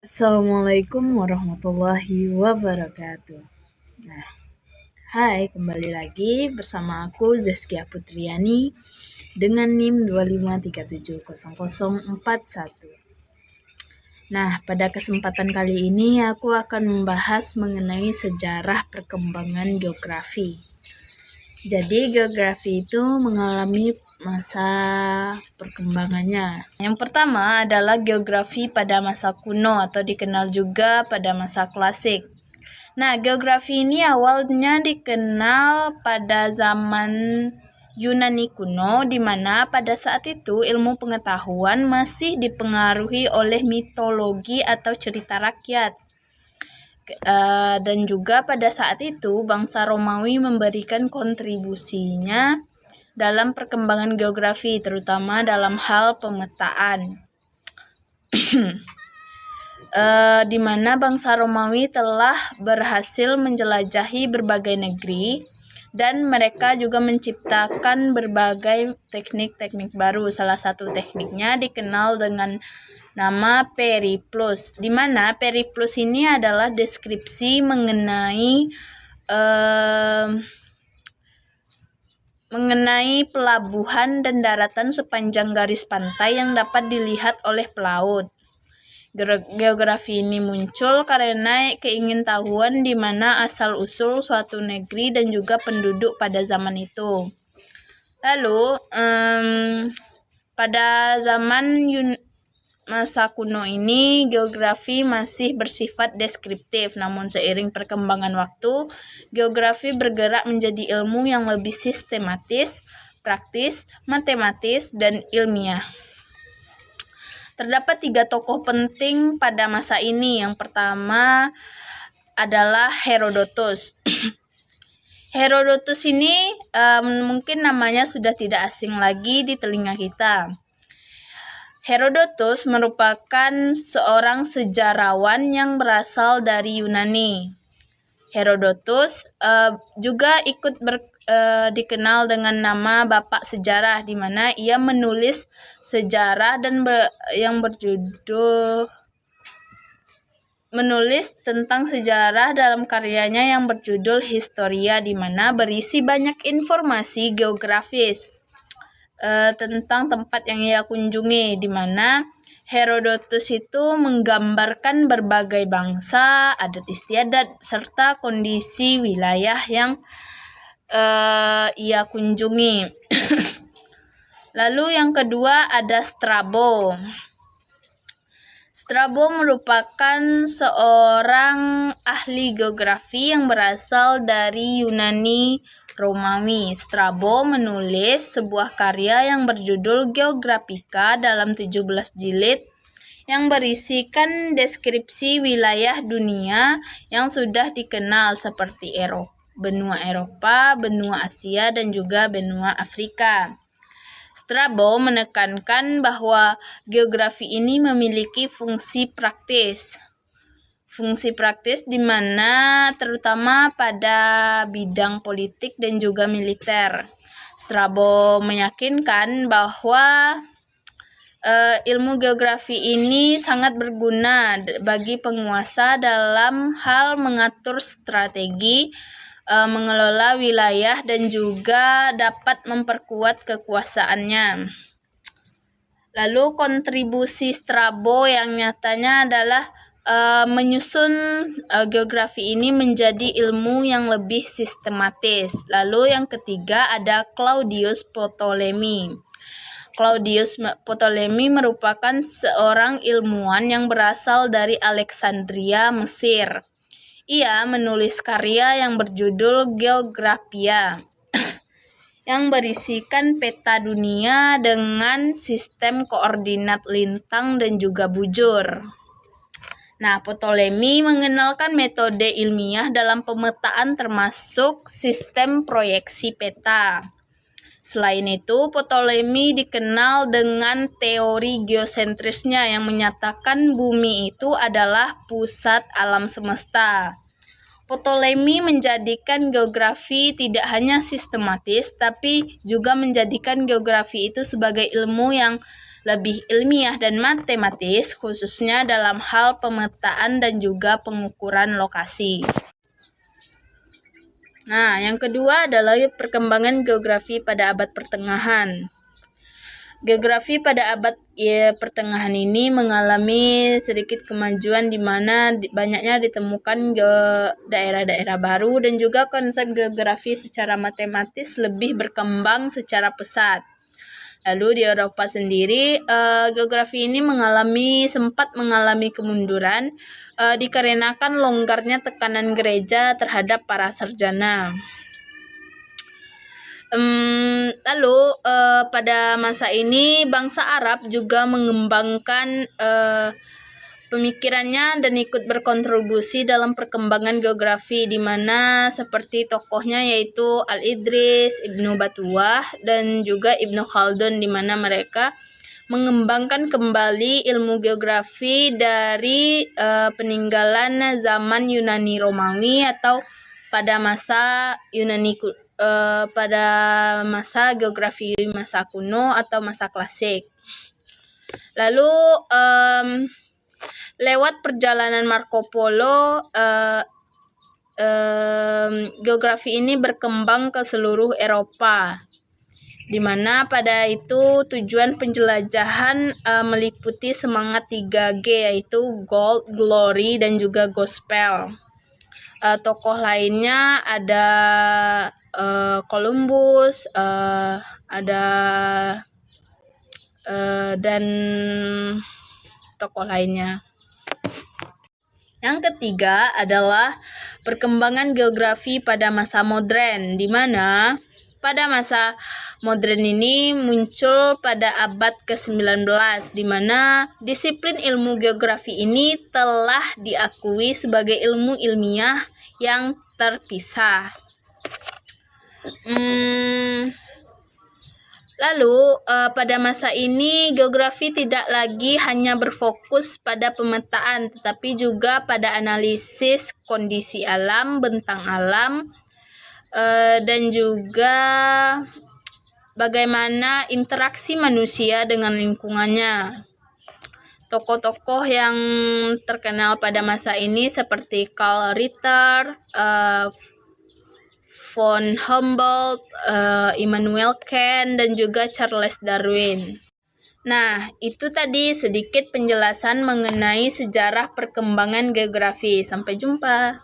Assalamualaikum warahmatullahi wabarakatuh. Nah, hai, kembali lagi bersama aku Zaskia Putriani dengan NIM 253700041. Nah, pada kesempatan kali ini aku akan membahas mengenai sejarah perkembangan geografi. Jadi geografi itu mengalami masa perkembangannya. Yang pertama adalah geografi pada masa kuno atau dikenal juga pada masa klasik. Nah, geografi ini awalnya dikenal pada zaman Yunani kuno, di mana pada saat itu ilmu pengetahuan masih dipengaruhi oleh mitologi atau cerita rakyat. Dan juga pada saat itu bangsa Romawi memberikan kontribusinya dalam perkembangan geografi, terutama dalam hal pemetaan. Di mana bangsa Romawi telah berhasil menjelajahi berbagai negeri dan mereka juga menciptakan berbagai teknik-teknik baru. Salah satu tekniknya dikenal dengan nama periplus, di mana periplus ini adalah deskripsi mengenai pelabuhan dan daratan sepanjang garis pantai yang dapat dilihat oleh pelaut. Geografi ini muncul karena keingintahuan di mana asal-usul suatu negeri dan juga penduduk pada zaman itu. Lalu, pada zaman masa kuno ini, geografi masih bersifat deskriptif, namun seiring perkembangan waktu, geografi bergerak menjadi ilmu yang lebih sistematis, praktis, matematis, dan ilmiah. Terdapat 3 tokoh penting pada masa ini. Yang pertama adalah Herodotus. Herodotus ini mungkin namanya sudah tidak asing lagi di telinga kita. Herodotus merupakan seorang sejarawan yang berasal dari Yunani. Herodotus juga ikut dikenal dengan nama Bapak Sejarah, di mana ia menulis sejarah dan menulis tentang sejarah dalam karyanya yang berjudul Historia, di mana berisi banyak informasi geografis tentang tempat yang ia kunjungi, di mana Herodotus itu menggambarkan berbagai bangsa, adat istiadat, serta kondisi wilayah yang ia kunjungi. Lalu yang kedua ada Strabo. Strabo merupakan seorang ahli geografi yang berasal dari Yunani Romawi. Strabo menulis sebuah karya yang berjudul Geographica dalam 17 jilid yang berisikan deskripsi wilayah dunia yang sudah dikenal seperti benua Eropa, benua Asia, dan juga benua Afrika. Strabo menekankan bahwa geografi ini memiliki fungsi praktis. Fungsi praktis di mana terutama pada bidang politik dan juga militer. Strabo meyakinkan bahwa ilmu geografi ini sangat berguna bagi penguasa dalam hal mengatur strategi, mengelola wilayah, dan juga dapat memperkuat kekuasaannya. Lalu kontribusi Strabo yang nyatanya adalah menyusun geografi ini menjadi ilmu yang lebih sistematis. Lalu yang ketiga ada Claudius Ptolemy. Claudius Ptolemy merupakan seorang ilmuwan yang berasal dari Alexandria, Mesir. Ia menulis karya yang berjudul Geographia yang berisikan peta dunia dengan sistem koordinat lintang dan juga bujur. Nah, Ptolemy mengenalkan metode ilmiah dalam pemetaan termasuk sistem proyeksi peta. Selain itu, Ptolemy dikenal dengan teori geosentrisnya yang menyatakan bumi itu adalah pusat alam semesta. Ptolemy menjadikan geografi tidak hanya sistematis, tapi juga menjadikan geografi itu sebagai ilmu yang lebih ilmiah dan matematis, khususnya dalam hal pemetaan dan juga pengukuran lokasi. Nah, yang kedua adalah perkembangan geografi pada abad pertengahan. Geografi pada abad pertengahan ini mengalami sedikit kemajuan di mana banyaknya ditemukan daerah-daerah baru dan juga konsep geografi secara matematis lebih berkembang secara pesat. Lalu di Eropa sendiri, geografi ini sempat mengalami kemunduran dikarenakan longgarnya tekanan gereja terhadap para sarjana. Lalu pada masa ini bangsa Arab juga mengembangkan pemikirannya dan ikut berkontribusi dalam perkembangan geografi, di mana seperti tokohnya yaitu Al-Idris, Ibnu Batuah, dan juga Ibnu Khaldun, di mana mereka mengembangkan kembali ilmu geografi dari peninggalan zaman Yunani Romawi atau pada masa pada masa geografi masa kuno atau masa klasik. Lalu lewat perjalanan Marco Polo, geografi ini berkembang ke seluruh Eropa, di mana pada itu tujuan penjelajahan meliputi semangat 3G, yaitu Gold, Glory, dan juga Gospel. Tokoh lainnya ada Columbus, ada dan tokoh lainnya. Yang ketiga adalah perkembangan geografi pada masa modern, di mana pada masa modern ini muncul pada abad ke-19, di mana disiplin ilmu geografi ini telah diakui sebagai ilmu ilmiah yang terpisah. Lalu pada masa ini geografi tidak lagi hanya berfokus pada pemetaan, tetapi juga pada analisis kondisi alam, bentang alam, dan juga bagaimana interaksi manusia dengan lingkungannya. Tokoh-tokoh yang terkenal pada masa ini seperti Karl Ritter, von Humboldt, Immanuel Kant, dan juga Charles Darwin. Nah, itu tadi sedikit penjelasan mengenai sejarah perkembangan geografi. Sampai jumpa.